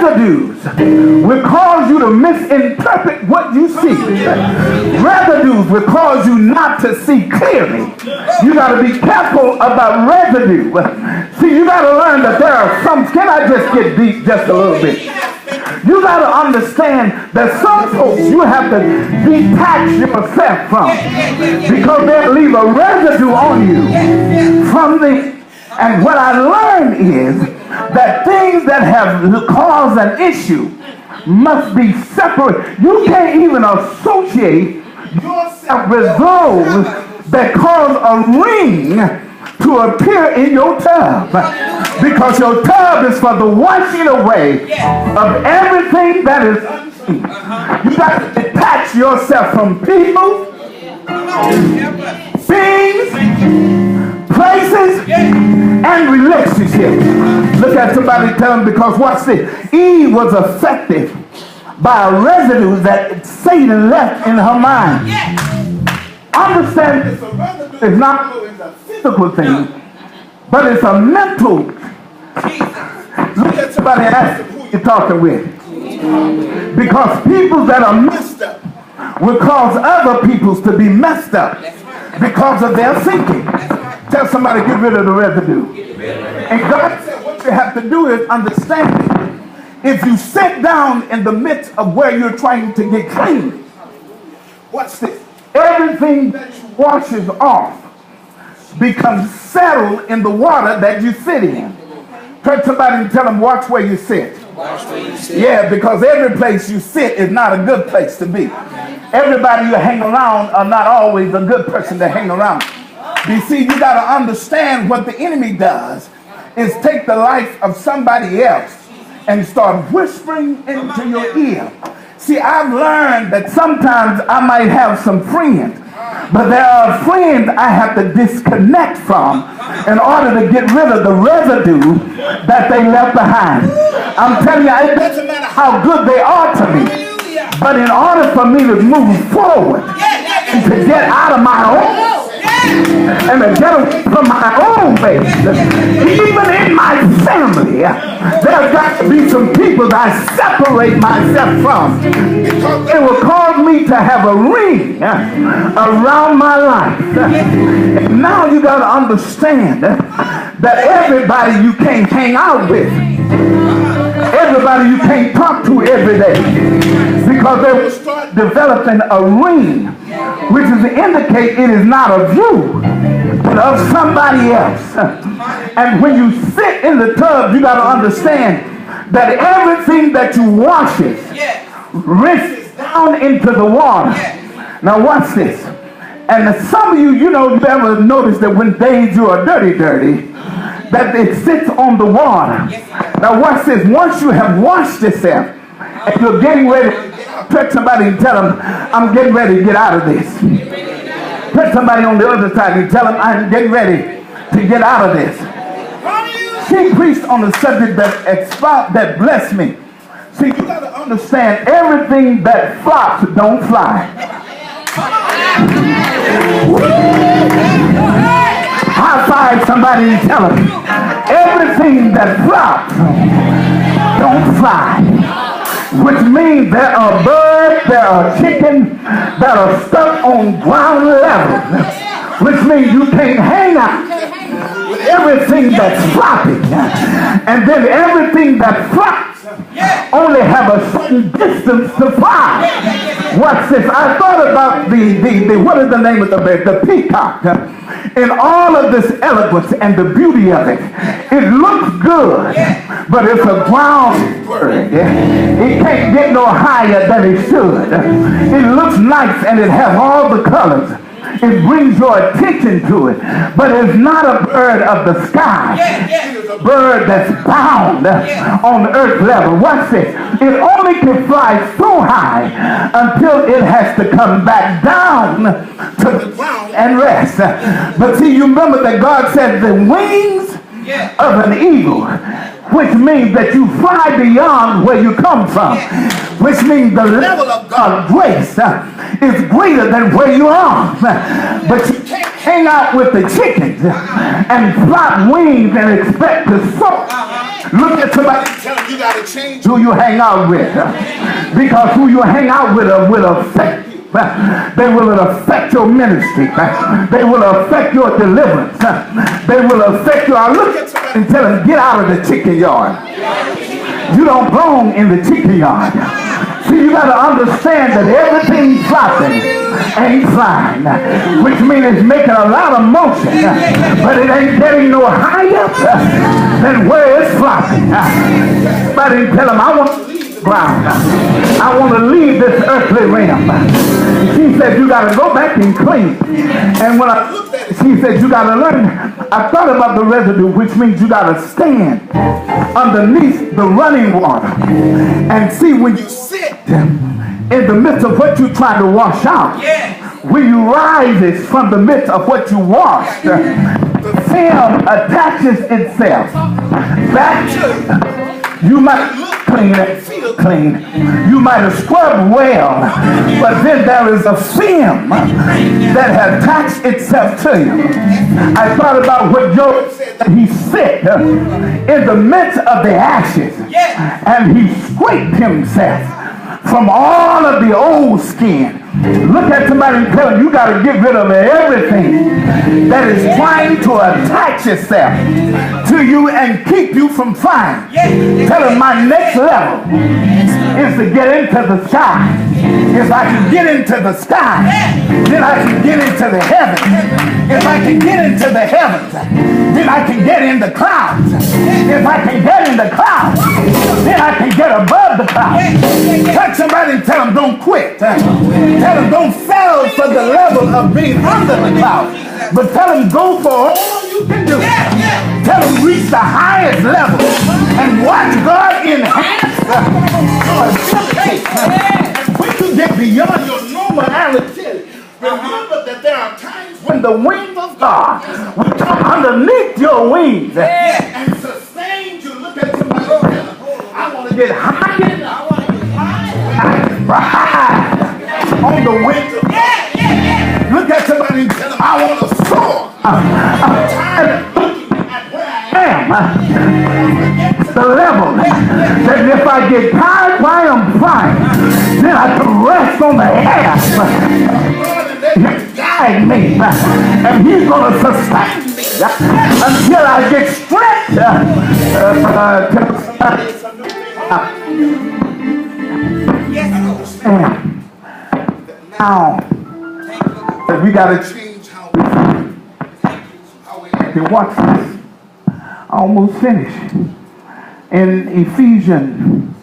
residues will cause you to misinterpret what you see. Residues will cause you not to see clearly. You got to be careful about residue. See, you got to learn that there are some, can I just get deep just a little bit? You got to understand that some folks you have to detach yourself from because they'll leave a residue on you from the. And what I learned is that things that have caused an issue must be separate. You can't even associate yourself with those that cause a ring to appear in your tub, because your tub is for the washing away of everything that is unseen. You got to detach yourself from people, things, places, and relationships. Look at somebody, tell them, because watch this. Eve was affected by a residue that Satan left in her mind. Understand, it's not a physical thing, but it's a mental. Look at somebody and ask them who you're talking with. Because people that are messed up will cause other people to be messed up because of their thinking. Tell somebody, get rid of the residue. And God said what you have to do is understand it. If you sit down in the midst of where you're trying to get clean, watch this. Everything that you washes off becomes settled in the water that you sit in. Turn to somebody and tell them, watch where you sit. Yeah, because every place you sit is not a good place to be. Everybody you hang around are not always a good person to hang around. You see, you got to understand what the enemy does is take the life of somebody else and start whispering into your ear. See, I've learned that sometimes I might have some friends, but there are friends I have to disconnect from in order to get rid of the residue that they left behind. I'm telling you, it doesn't matter how good they are to me, but in order for me to move forward and to get out of my own and to get away from my own base, even in my family, there's got to be some people that I separate myself from. It will cause me to have a ring around my life. And now you got to understand that everybody you can't hang out with, everybody you can't talk to every day, because they will start developing a ring, which is to indicate it is not of you, but of somebody else. And when you sit in the tub, you got to understand that everything that you washes rinses down into the water. Now watch this. And some of you, you know, you ever notice that when days you are dirty, that it sits on the water. Now watch this. Once you have washed yourself and you're getting ready, touch somebody and tell them, I'm getting ready to get out of this. Touch somebody on the other side and tell them, I'm getting ready to get out of this. She preached on the subject that blessed me. See, you got to understand, everything that flops don't fly. High five somebody and tell them, everything that flops don't fly. Which means there are birds, there are chickens that are stuck on ground level. Which means you can't hang out with everything that's flopping. And then everything that flops only have a certain distance to fly. Watch this. I thought about the what is the name of the bird? The peacock. In all of this eloquence and the beauty of it, it looks good, but it's a ground bird. It can't get no higher than it should. It looks nice and it has all the colors. It brings your attention to it, but it's not a bird of the sky. It is a bird that's bound on earth level. Watch this. It only can fly so high until it has to come back down to the ground and rest. But see, you remember that God said the wings of an eagle, which means that you fly beyond where you come from, which means the level of God's grace is greater than where you are. But you can't hang out with the chickens and flop wings and expect to soar Look at somebody, tell them you got to change who you hang out with. Because who you hang out with will affect you. They will affect your ministry. They will affect your deliverance. They will affect you. I look at somebody and tell them, get out of the chicken yard. You don't belong in the chicken yard. See, you got to understand that everything flopping ain't flying, which means it's making a lot of motion, but it ain't getting no higher than where it's flopping. But tell them, I want to leave the ground. I want to leave this earthly realm. She said, you got to go back and clean. And when I looked at it, she said, you got to learn. I thought about the residue, which means you got to stand underneath the running water and see when you sit in the midst of what you're trying to wash out. When you rise from the midst of what you washed, the film attaches itself back to you. You might look clean and feel clean. You might have scrubbed well, but then there is a film that has attached itself to you. I thought about what Job said. He sit in the midst of the ashes and he scraped himself from all of the old skin. Look at somebody and tell them you got to get rid of everything that is trying to attach itself to you and keep you from flying. Tell them my next level is to get into the sky. If I can get into the sky, then I can get into the heavens. If I can get into the heavens, then I can get in the clouds. If I can get in the clouds, then I can get above the clouds. Touch somebody and tell them don't quit. Tell them don't settle for the level of being under the clouds. But tell them go for all you can do. Tell them reach the highest level and watch God enhance your ability. When you get beyond your normality, remember that there are times when the wings of God will come underneath your wings and sustain you. Look at somebody. I want to get higher. I want to get high on the wings of God. Look at somebody and tell them I want to soar. I'm tired of looking at where I am. The level that if I get tired while I'm flying, then I can rest on the air. He's guiding me, and he's going to sustain me until I get strength. Now, we got to change how we act. Watch this. I almost finished. In Ephesians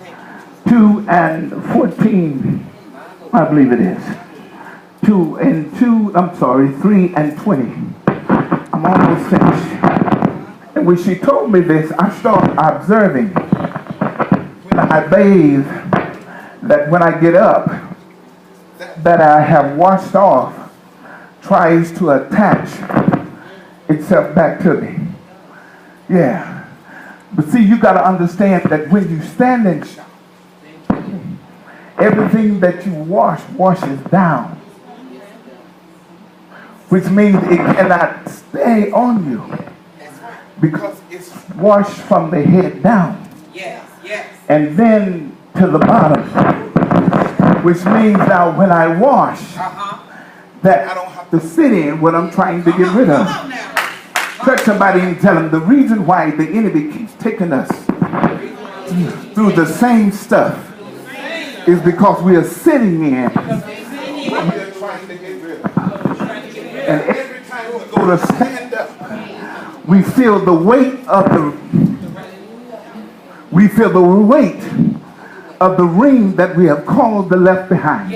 2 and 14, I believe it is. 3 and 20. I'm almost finished. And when she told me this, I started observing when I bathe that when I get up, that I have washed off tries to attach itself back to me. Yeah. But see, you got to understand that when you stand in shower, everything that you washes down, which means it cannot stay on you because it's washed from the head down and then to the bottom, which means now when I wash, that I don't have to sit in what I'm trying to get rid of. Touch somebody and tell them the reason why the enemy keeps taking us through the same stuff is because we are sitting in what we are trying to get rid of. And every time we go to stand up, we feel the weight of the ring that we have called the left behind.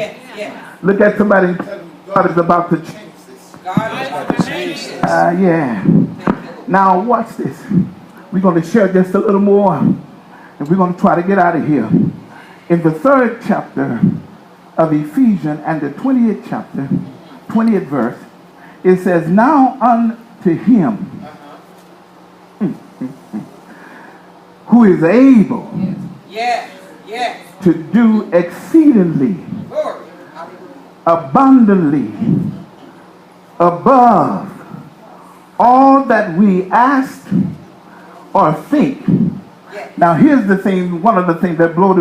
Look at somebody and tell them God is about to change this. God is about to change this. Now watch this. We're going to share just a little more, and we're going to try to get out of here. In the 3rd chapter of Ephesians and the 20th chapter, 20th verse, it says, now unto him who is able to do exceedingly abundantly above all that we ask or think, Now here's the thing, one of the things that blew